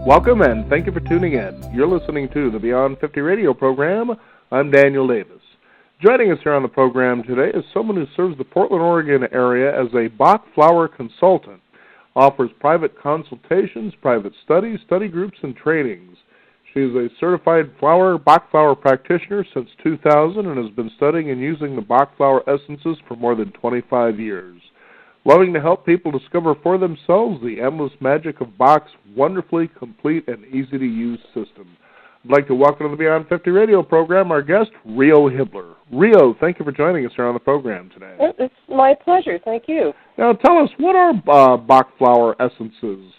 Welcome and thank you for tuning in. You're listening to the Beyond 50 radio program. I'm Daniel Davis. Joining us here on the program today is someone who serves the Portland, Oregon area as a Bach flower consultant, offers private consultations, private studies, study groups, and trainings. She is a certified Bach flower practitioner since 2000 and has been studying and using the Bach flower essences for more than 25 years. Loving to help people discover for themselves the endless magic of Bach's wonderfully complete and easy-to-use system. I'd like to welcome to the Beyond 50 radio program our guest, Rio Hibbler. Rio, thank you for joining us here on the program today. It's my pleasure. Thank you. Now, tell us, what are Bach flower essences?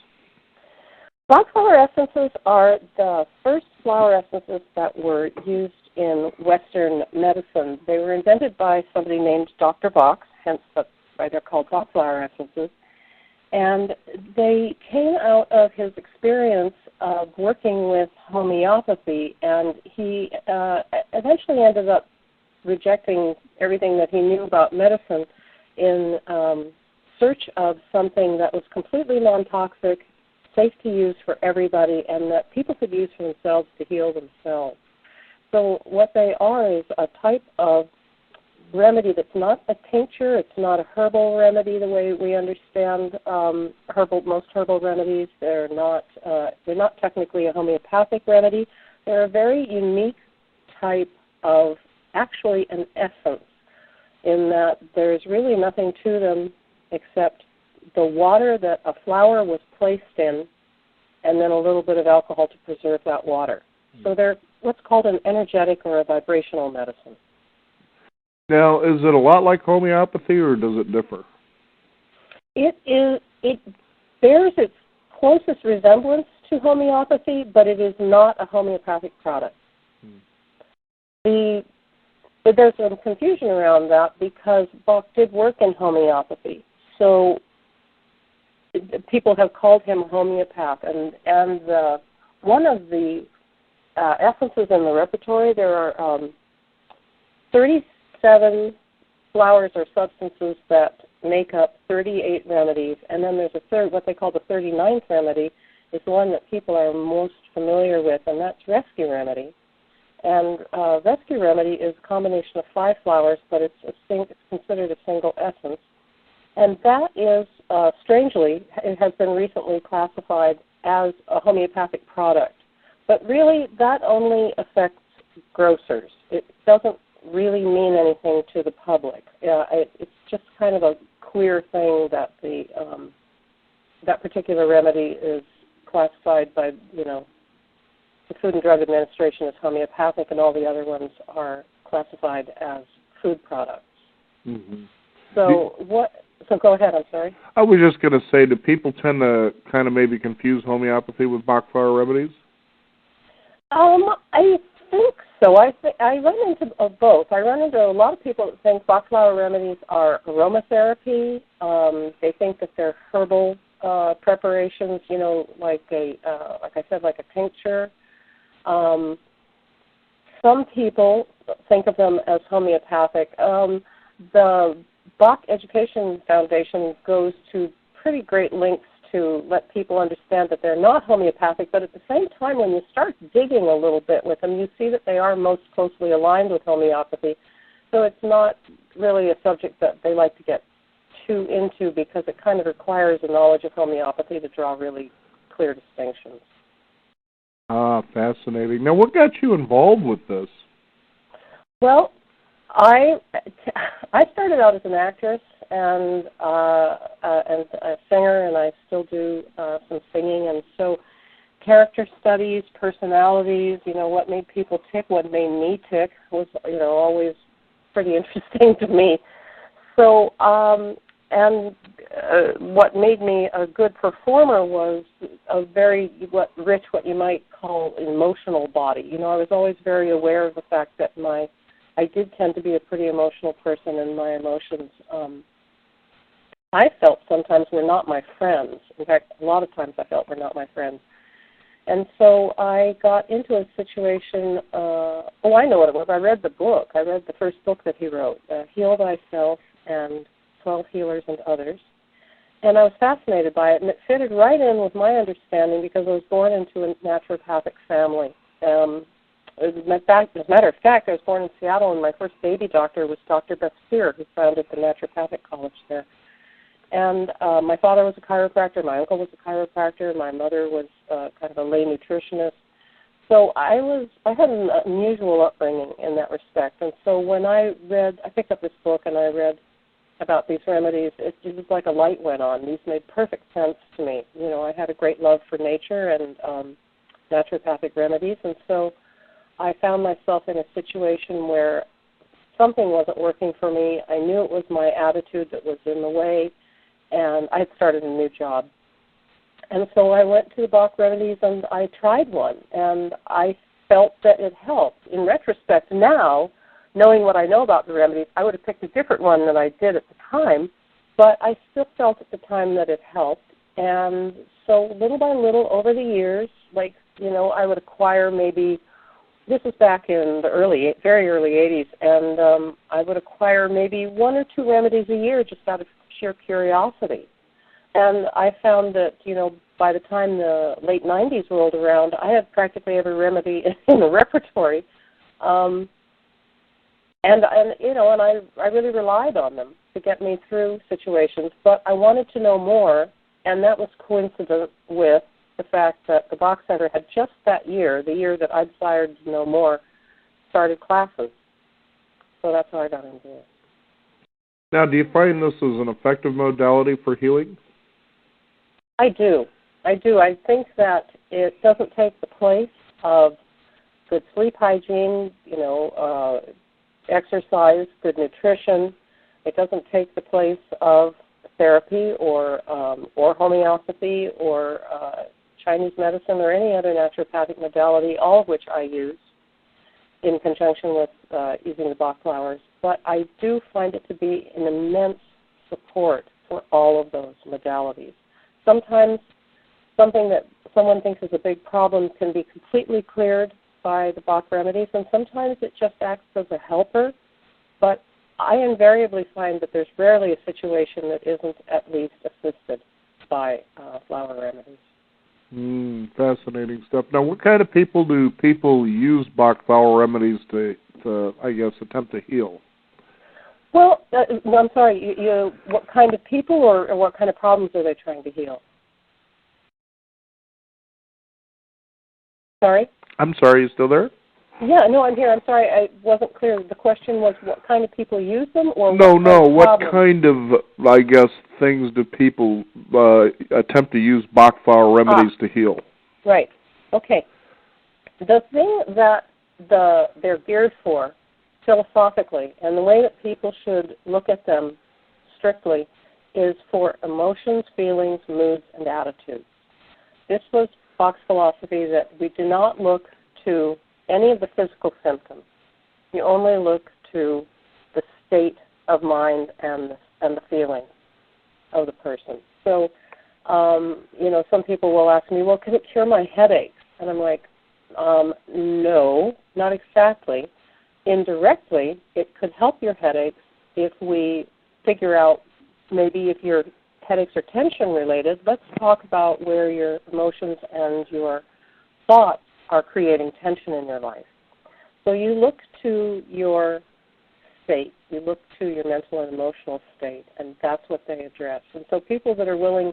Bach flower essences are the first flower essences that were used in Western medicine. They were invented by somebody named Dr. Bach, hence that's why they're called Bach flower essences. And they came out of his experience of working with homeopathy, and he eventually ended up rejecting everything that he knew about medicine in search of something that was completely non-toxic, safe to use for everybody, and that people could use for themselves to heal themselves. So what they are is a type of remedy that's not a tincture, it's not a herbal remedy the way we understand most herbal remedies. They're not technically a homeopathic remedy. They're a very unique type of actually an essence, in that there's really nothing to them except the water that a flower was placed in and then a little bit of alcohol to preserve that water. So they're what's called an energetic or a vibrational medicine. Now, is it a lot like homeopathy, or does it differ? It bears its closest resemblance to homeopathy, but it is not a homeopathic product. There's some confusion around that because Bach did work in homeopathy. So people have called him a homeopath, and one of the essences in the repertory, there are 37 flowers or substances that make up 38 remedies, and then there's a third, what they call the 39th remedy, is the one that people are most familiar with, and that's rescue remedy. And rescue remedy is a combination of 5 flowers, but it's considered a single essence. And that is, strangely, it has been recently classified as a homeopathic product. But really, that only affects grocers. It doesn't really mean anything to the public. It's just kind of a clear thing that that particular remedy is classified by, the Food and Drug Administration as homeopathic, and all the other ones are classified as food products. Mm-hmm. So go ahead, I'm sorry. I was just going to say, do people tend to kind of maybe confuse homeopathy with Bach flower remedies? I think so. I run into both. I run into a lot of people that think Bach flower remedies are aromatherapy. They think that they're herbal preparations, like I said, like a tincture. Some people think of them as homeopathic. The Bach Education Foundation goes to pretty great lengths to let people understand that they're not homeopathic, but at the same time, when you start digging a little bit with them, you see that they are most closely aligned with homeopathy. So it's not really a subject that they like to get too into, because it kind of requires a knowledge of homeopathy to draw really clear distinctions. Ah, fascinating. Now, what got you involved with this? Well, I started out as an actress and a singer, and I still do some singing. And so character studies, personalities, what made people tick, what made me tick was, always pretty interesting to me. So, what made me a good performer was a very rich, what you might call emotional body. I was always very aware of the fact that I did tend to be a pretty emotional person, and my emotions, I felt sometimes were not my friends. In fact, a lot of times I felt were not my friends. And so I got into a situation, I know what it was. I read the book. I read the first book that he wrote, Heal Thyself and 12 Healers and Others. And I was fascinated by it, and it fitted right in with my understanding because I was born into a naturopathic family. As a matter of fact, I was born in Seattle, and my first baby doctor was Dr. Beth Spear, who founded the naturopathic college there. And my father was a chiropractor, my uncle was a chiropractor, my mother was kind of a lay nutritionist. So I had an unusual upbringing in that respect. And so when I picked up this book and I read about these remedies, it was like a light went on. These made perfect sense to me. You know, I had a great love for nature and naturopathic remedies, and so I found myself in a situation where something wasn't working for me. I knew it was my attitude that was in the way, and I had started a new job. And so I went to the Bach Remedies and I tried one, and I felt that it helped. In retrospect now, knowing what I know about the remedies, I would have picked a different one than I did at the time, but I still felt at the time that it helped. And so little by little over the years, like, you know, I would acquire maybe, this was back in the very early 80s, and I would acquire maybe 1 or 2 remedies a year just out of sheer curiosity. And I found that, you know, by the time the late 90s rolled around, I had practically every remedy in the repertory. And you know, and I really relied on them to get me through situations. But I wanted to know more, and that was coincident with the fact that the Bach Center had just that year, the year that I desired to know more, started classes. So that's how I got into it. Now, do you find this is an effective modality for healing? I do. I think that it doesn't take the place of good sleep hygiene, you know, exercise, good nutrition. It doesn't take the place of therapy or homeopathy or Chinese medicine or any other naturopathic modality, all of which I use in conjunction with using the Bach flowers. But I do find it to be an immense support for all of those modalities. Sometimes something that someone thinks is a big problem can be completely cleared by the Bach remedies, and sometimes it just acts as a helper. But I invariably find that there's rarely a situation that isn't at least assisted by flower remedies. Fascinating stuff. Now, what kind of people do people use Bach flower remedies to I guess, attempt to heal? Well, I'm sorry, what kind of people or what kind of problems are they trying to heal? Sorry? I'm sorry, you still there? Yeah, no, I'm here. I'm sorry, I wasn't clear. The question was what kind of people use them or what kind of, I guess, things do people attempt to use Bach flower remedies to heal? Right. Okay. The thing that they're geared for philosophically, and the way that people should look at them strictly, is for emotions, feelings, moods, and attitudes. This was Bach's philosophy that we do not look to any of the physical symptoms. You only look to the state of mind and the feeling of the person. So, some people will ask me, well, can it cure my headaches? And I'm like, no, not exactly. Indirectly, it could help your headaches if we figure out maybe if your headaches are tension-related. Let's talk about where your emotions and your thoughts are creating tension in your life. So you look to your state, you look to your mental and emotional state, and that's what they address. And so people that are willing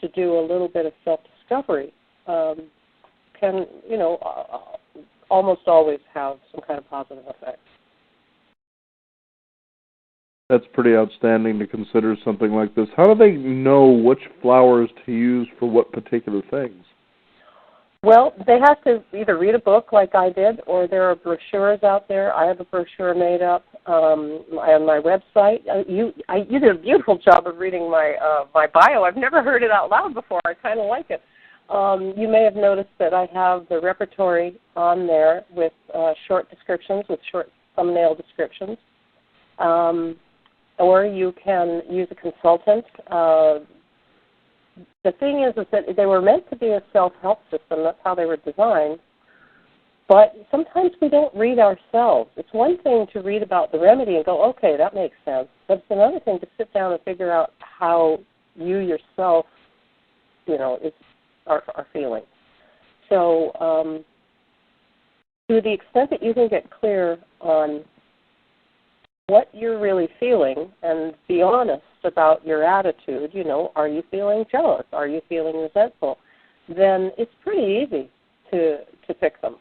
to do a little bit of self-discovery can, almost always have some kind of positive effect. That's pretty outstanding to consider something like this. How do they know which flowers to use for what particular things? Well, they have to either read a book like I did, or there are brochures out there. I have a brochure made up on my website. You did a beautiful job of reading my bio. I've never heard it out loud before. I kind of like it. You may have noticed that I have the repertory on there with short descriptions, with short thumbnail descriptions. Or you can use a consultant. The thing is that they were meant to be a self-help system. That's how they were designed. But sometimes we don't read ourselves. It's one thing to read about the remedy and go, okay, that makes sense. But it's another thing to sit down and figure out how you yourself, are feeling. So to the extent that you can get clear on what you're really feeling and be honest about your attitude, are you feeling jealous? Are you feeling resentful? Then it's pretty easy to fix them.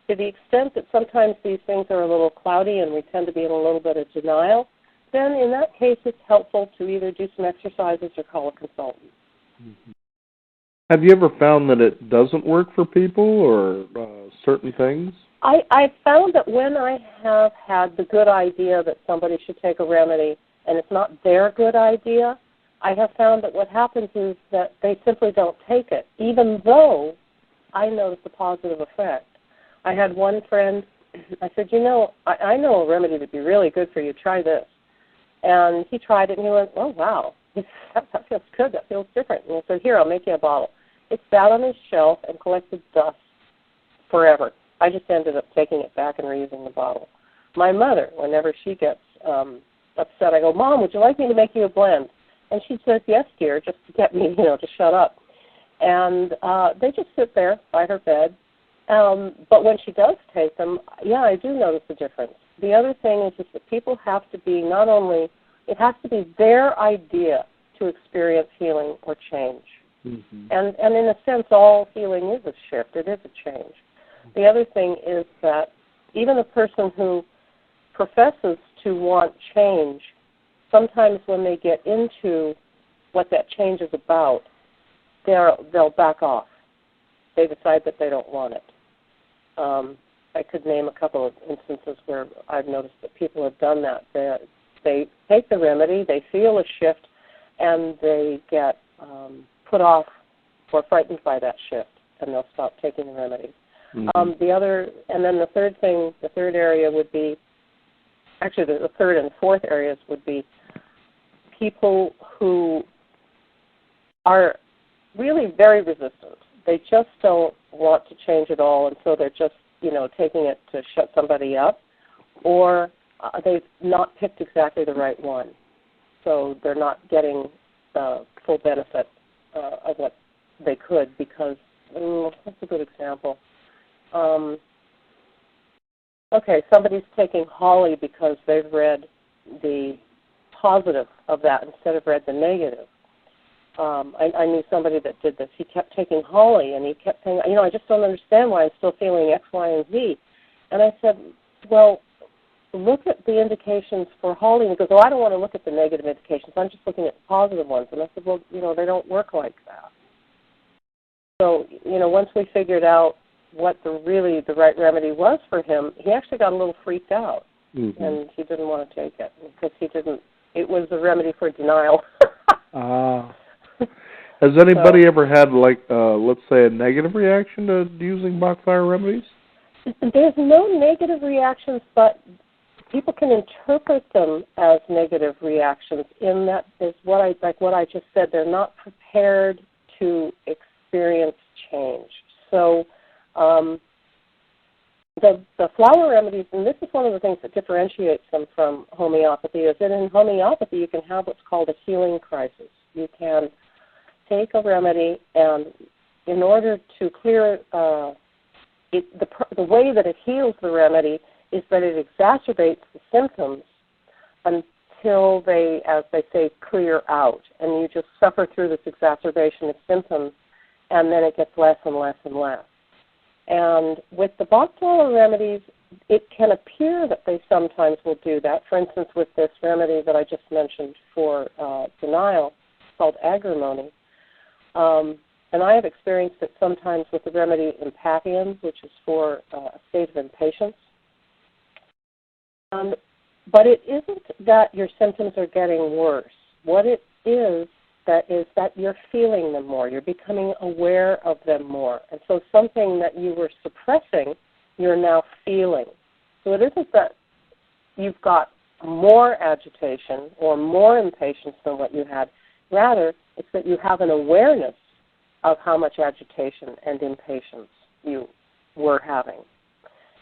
To the extent that sometimes these things are a little cloudy and we tend to be in a little bit of denial, then in that case it's helpful to either do some exercises or call a consultant. Mm-hmm. Have you ever found that it doesn't work for people or certain things? I've found that when I have had the good idea that somebody should take a remedy and it's not their good idea, I have found that what happens is that they simply don't take it, even though I notice a positive effect. I had one friend, I said, I know a remedy that would be really good for you. Try this. And he tried it and he went, oh, wow, that feels good. That feels different. And I said, here, I'll make you a bottle. It sat on his shelf and collected dust forever. I just ended up taking it back and reusing the bottle. My mother, whenever she gets upset, I go, Mom, would you like me to make you a blend? And she says, yes, dear, just to get me, to shut up. And they just sit there by her bed. But when she does take them, yeah, I do notice a difference. The other thing is that people have to be it has to be their idea to experience healing or change. Mm-hmm. And in a sense, all healing is a shift. It is a change. The other thing is that even a person who professes to want change, sometimes when they get into what that change is about, they'll back off. They decide that they don't want it. I could name a couple of instances where I've noticed that people have done that. They take the remedy, they feel a shift, and they get put off or frightened by that shift, and they'll stop taking the remedy. Mm-hmm. The third area would be, actually the third and fourth areas would be people who are really very resistant. They just don't want to change at all, and so they're just, taking it to shut somebody up, or they've not picked exactly the right one. So they're not getting the full benefit of what they could because, that's a good example. Somebody's taking holly because they've read the positive of that instead of read the negative. I knew somebody that did this. He kept taking holly, and he kept saying, I just don't understand why I'm still feeling X, Y, and Z. And I said, well, look at the indications for holly. And he goes, I don't want to look at the negative indications. I'm just looking at the positive ones. And I said, well, they don't work like that. So, once we figured out what the right remedy was for him, he actually got a little freaked out, mm-hmm. and he didn't want to take it because it was a remedy for denial. Has anybody ever had, let's say, a negative reaction to using Bach flower remedies? There's no negative reactions, but people can interpret them as negative reactions. In that is what I just said. They're not prepared to experience change. So the flower remedies, and this is one of the things that differentiates them from homeopathy, is that in homeopathy you can have what's called a healing crisis. You can take a remedy, and in order to clear the way that it heals the remedy is that it exacerbates the symptoms until they, as they say, clear out. And you just suffer through this exacerbation of symptoms, and then it gets less and less and less. And with the Bach flower remedies, it can appear that they sometimes will do that. For instance, with this remedy that I just mentioned for denial, called agrimony. And I have experienced it sometimes with the remedy impatiens, which is for a state of impatience. But it isn't that your symptoms are getting worse. What it is that you're feeling them more. You're becoming aware of them more. And so something that you were suppressing, you're now feeling. So it isn't that you've got more agitation or more impatience than what you had. Rather, it's that you have an awareness of how much agitation and impatience you were having.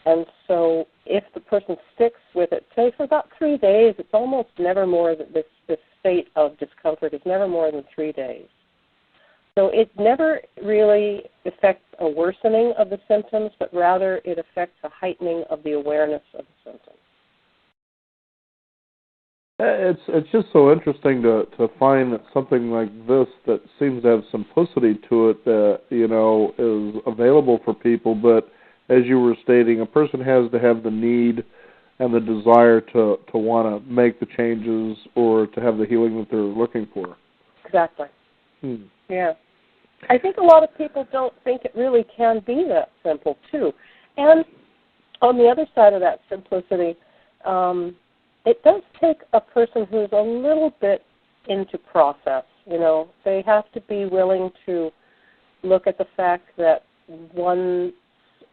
And so if the person sticks with it, say for about 3 days, it's almost never more than this state of discomfort is never more than 3 days. So it never really affects a worsening of the symptoms, but rather it affects a heightening of the awareness of the symptoms. It's just so interesting to find that something like this that seems to have simplicity to it that, is available for people, but as you were stating, a person has to have the need and the desire to want to make the changes or to have the healing that they're looking for. Exactly. Yeah. I think a lot of people don't think it really can be that simple, too. And on the other side of that simplicity, it does take a person who's a little bit into process. They have to be willing to look at the fact that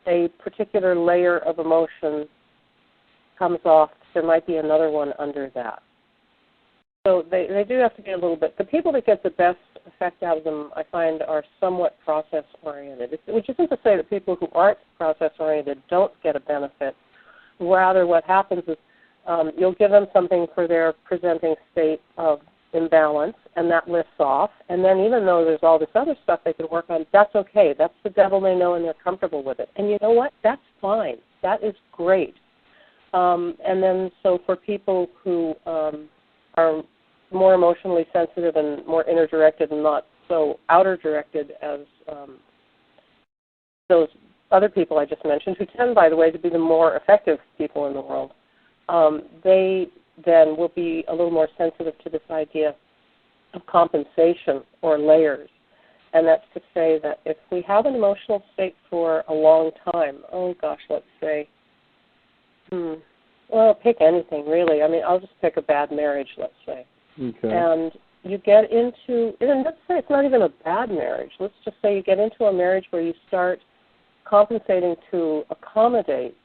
a particular layer of emotion comes off, there might be another one under that. So they do have to be a little bit. The people that get the best effect out of them, I find, are somewhat process-oriented, which isn't to say that people who aren't process-oriented don't get a benefit. Rather, what happens is you'll give them something for their presenting state of imbalance, and that lifts off. And then even though there's all this other stuff they can work on, that's okay. That's the devil they know, and they're comfortable with it. And you know what? That's fine. That is great. And then so for people who are more emotionally sensitive and more inner-directed and not so outer-directed as those other people I just mentioned, who tend, by the way, to be the more effective people in the world, they then will be a little more sensitive to this idea of compensation or layers. And that's to say that if we have an emotional state for a long time, let's say, pick anything, really. I mean, I'll just pick a bad marriage, let's say. Okay. And you get into, and let's say it's not even a bad marriage. Let's just say you get into a marriage where you start compensating to accommodate,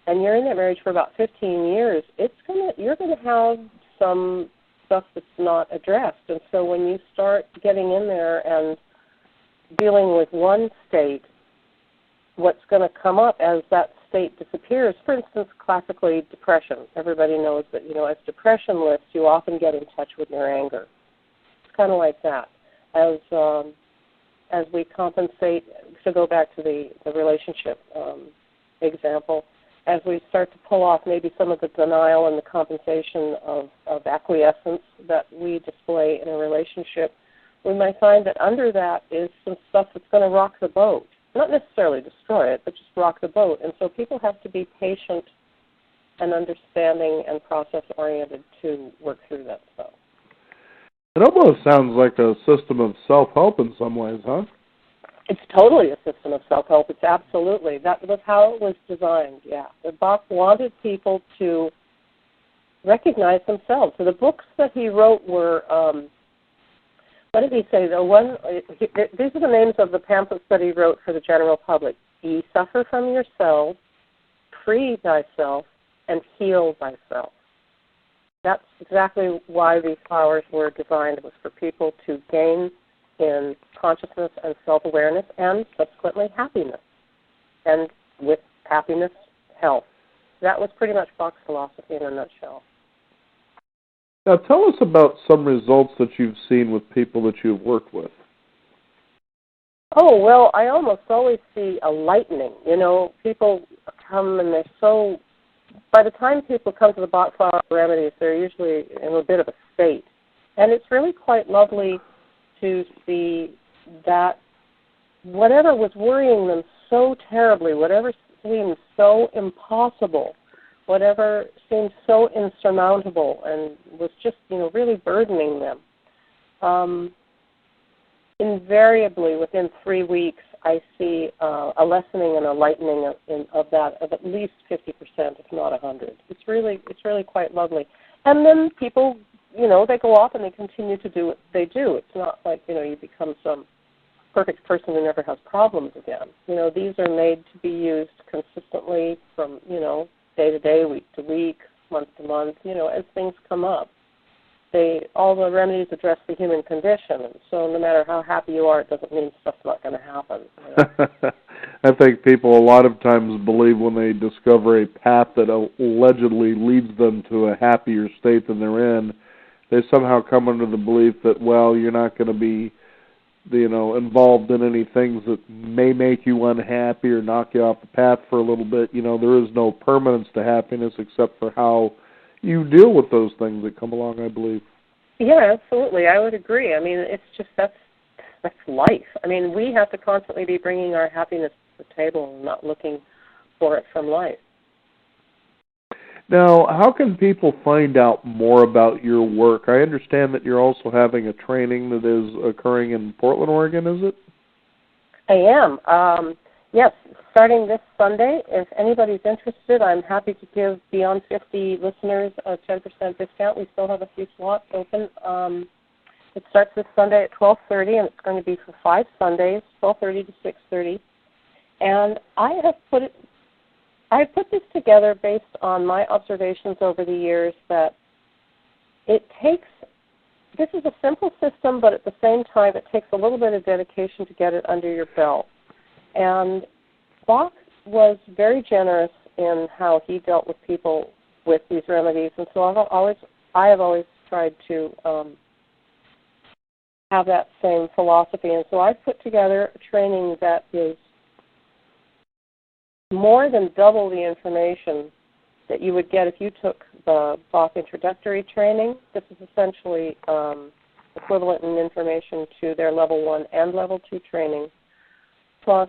and you're in that marriage for about 15 years, you're going to have some stuff that's not addressed. And so when you start getting in there and dealing with one state, what's going to come up as that state disappears, for instance, classically depression. Everybody knows that, as depression lifts, you often get in touch with your anger. It's kind of like that. As we compensate, to go back to the relationship example, as we start to pull off maybe some of the denial and the compensation of acquiescence that we display in a relationship, we might find that under that is some stuff that's going to rock the boat. Not necessarily destroy it, but just rock the boat. And so people have to be patient and understanding and process-oriented to work through that stuff. It almost sounds like a system of self-help in some ways, huh? It's totally a system of self-help. It's absolutely. That was how it was designed, yeah. Bach wanted people to recognize themselves. So the books that he wrote were, what did he say? These are the names of the pamphlets that he wrote for the general public. Ye suffer from yourself, free thyself, and heal thyself. That's exactly why these flowers were designed. It was for people to gain in consciousness and self-awareness and subsequently happiness. And with happiness, health. That was pretty much Bach's philosophy in a nutshell. Now tell us about some results that you've seen with people that you've worked with. Oh, well, I almost always see a lightening. People come and they're so, by the time people come to the Bach flower remedies, they're usually in a bit of a state. And it's really quite lovely to see that whatever was worrying them so terribly, whatever seemed so impossible, whatever seemed so insurmountable and was just, really burdening them, invariably within 3 weeks I see a lessening and a lightening of that of at least 50%, if not 100. It's really quite lovely. And then people, they go off and they continue to do what they do. It's not like, you become some perfect person who never has problems again. These are made to be used consistently from, day to day, week to week, month to month, as things come up. all the remedies address the human condition. And so no matter how happy you are, it doesn't mean stuff's not going to happen. You know? I think people a lot of times believe when they discover a path that allegedly leads them to a happier state than they're in, they somehow come under the belief that, well, you're not going to be, involved in any things that may make you unhappy or knock you off the path for a little bit. There is no permanence to happiness except for how you deal with those things that come along, I believe. Yeah, absolutely. I would agree. I mean, it's just that's life. I mean, we have to constantly be bringing our happiness to the table and not looking for it from life. Now, how can people find out more about your work? I understand that you're also having a training that is occurring in Portland, Oregon, is it? I am. Yes, starting this Sunday. If anybody's interested, I'm happy to give Beyond 50 listeners a 10% discount. We still have a few slots open. It starts this Sunday at 12:30, and it's going to be for 5 Sundays, 12:30 to 6:30. And I have put this together based on my observations over the years that this is a simple system, but at the same time it takes a little bit of dedication to get it under your belt. And Bach was very generous in how he dealt with people with these remedies, and so I have always tried to have that same philosophy. And so I've put together a training that is more than double the information that you would get if you took the Bach introductory training. This is essentially equivalent in information to their Level 1 and Level 2 training. Plus,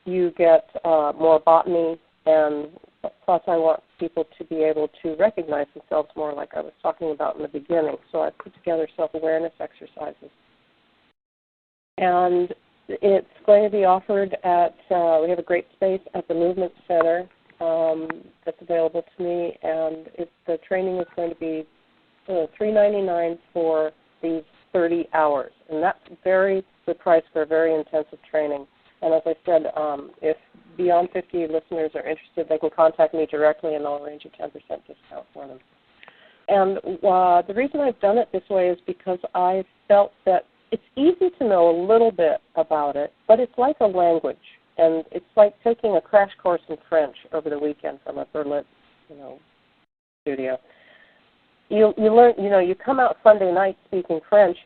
you get more botany, and plus I want people to be able to recognize themselves more, like I was talking about in the beginning. So I've put together self-awareness exercises. And it's going to be offered at, we have a great space at the Movement Center that's available to me, and the training is going to be $3.99 for these 30 hours. And that's very good price for a very intensive training. And as I said, if Beyond 50 listeners are interested, they can contact me directly, and I'll arrange a 10% discount for them. And the reason I've done it this way is because I felt that it's easy to know a little bit about it, but it's like a language, and it's like taking a crash course in French over the weekend from a Berlitz, studio. You learn, you come out Sunday night speaking French,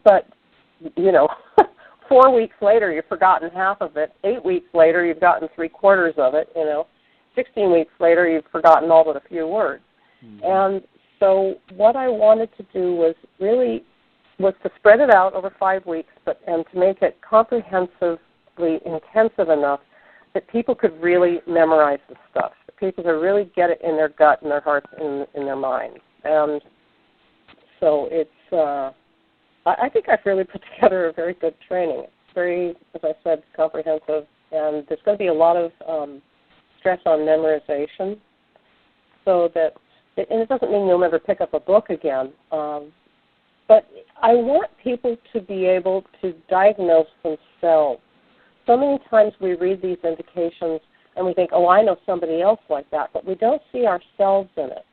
but 4 weeks later you've forgotten half of it. 8 weeks later you've gotten 3/4 of it. 16 weeks later you've forgotten all but a few words. Mm-hmm. And so what I wanted to do was to spread it out over 5 weeks, and to make it comprehensively intensive enough that people could really memorize the stuff, that people could really get it in their gut, in their hearts, in their minds. And so it's, I think I've really put together a very good training. It's very, as I said, comprehensive, and there's going to be a lot of stress on memorization, so that, and it doesn't mean you'll never pick up a book again, but I want people to be able to diagnose themselves. So many times we read these indications and we think, oh, I know somebody else like that, but we don't see ourselves in it.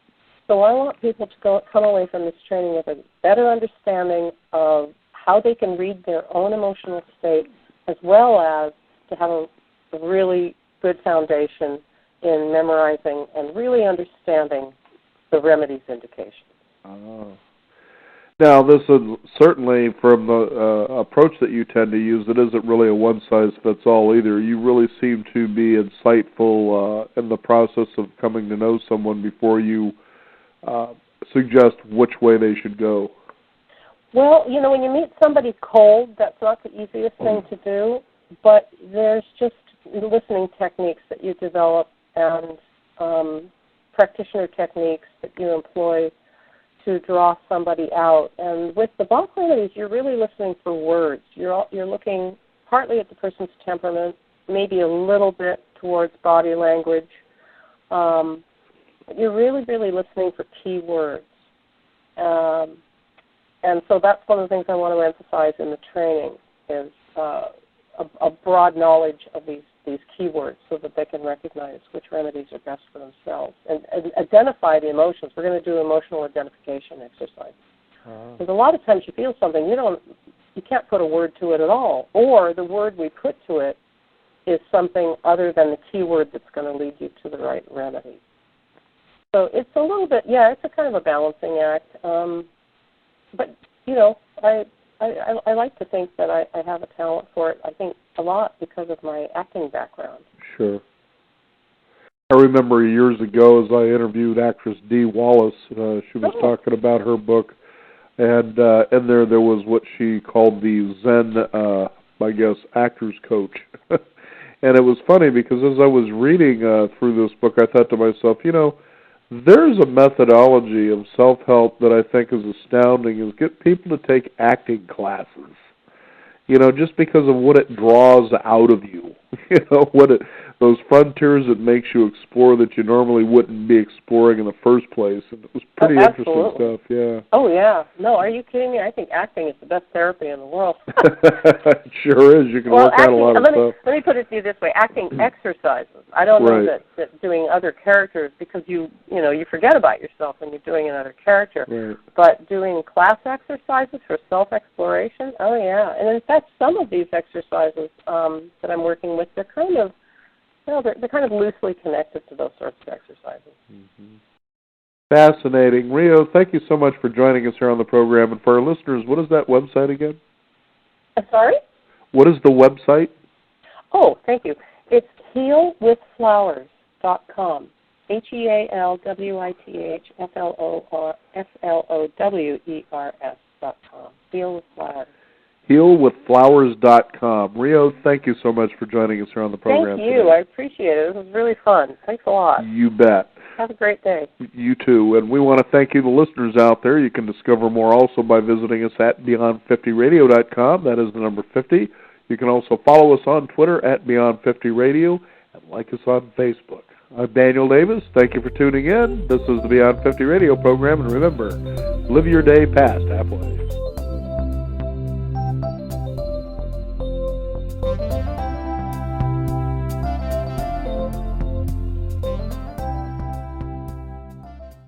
So I want people to come away from this training with a better understanding of how they can read their own emotional state, as well as to have a really good foundation in memorizing and really understanding the remedies indications. Oh. Now, this is certainly, from the approach that you tend to use, it isn't really a one-size-fits-all either. You really seem to be insightful in the process of coming to know someone before you suggest which way they should go. Well, when you meet somebody cold, that's not the easiest thing to do, but there's just listening techniques that you develop and practitioner techniques that you employ to draw somebody out. And with the Bach remedies, you're really listening for words. You're looking partly at the person's temperament, maybe a little bit towards body language. You're really, really listening for key words. And so that's one of the things I want to emphasize in the training is a broad knowledge of these keywords so that they can recognize which remedies are best for themselves and identify the emotions. We're going to do emotional identification exercise. Because a lot of times you feel something, you can't put a word to it at all, or the word we put to it is something other than the keyword that's going to lead you to the right remedy. So it's a little bit, it's a kind of a balancing act. But, I like to think that I have a talent for it, I think a lot because of my acting background. Sure. I remember years ago as I interviewed actress Dee Wallace, she was talking about her book, and in there was what she called the Zen, actor's coach. And it was funny because as I was reading through this book, I thought to myself, there's a methodology of self-help that I think is astounding, is get people to take acting classes, just because of what it draws out of you, those frontiers it makes you explore that you normally wouldn't be exploring in the first place. And it was pretty interesting stuff, yeah. Oh, yeah. No, are you kidding me? I think acting is the best therapy in the world. It sure is. You can work out a lot of stuff. Let me put it to you this way. Acting exercises. I don't know that doing other characters, because you forget about yourself when you're doing another character. Right. But doing class exercises for self-exploration, oh, yeah. And in fact, some of these exercises that I'm working with, they're kind of they're kind of loosely connected to those sorts of exercises. Mm-hmm. Fascinating. Rio, thank you so much for joining us here on the program. And for our listeners, what is that website again? Sorry? What is the website? Oh, thank you. It's healwithflowers.com. HealWithFlowers.com. Heal with Flowers. HealWithFlowers.com. Rio, thank you so much for joining us here on the program today. Thank you. Today. I appreciate it. It was really fun. Thanks a lot. You bet. Have a great day. You too. And we want to thank you, the listeners out there. You can discover more also by visiting us at Beyond50Radio.com. That is the number 50. You can also follow us on Twitter at Beyond50Radio and like us on Facebook. I'm Daniel Davis. Thank you for tuning in. This is the Beyond 50 Radio program. And remember, live your day past halfway.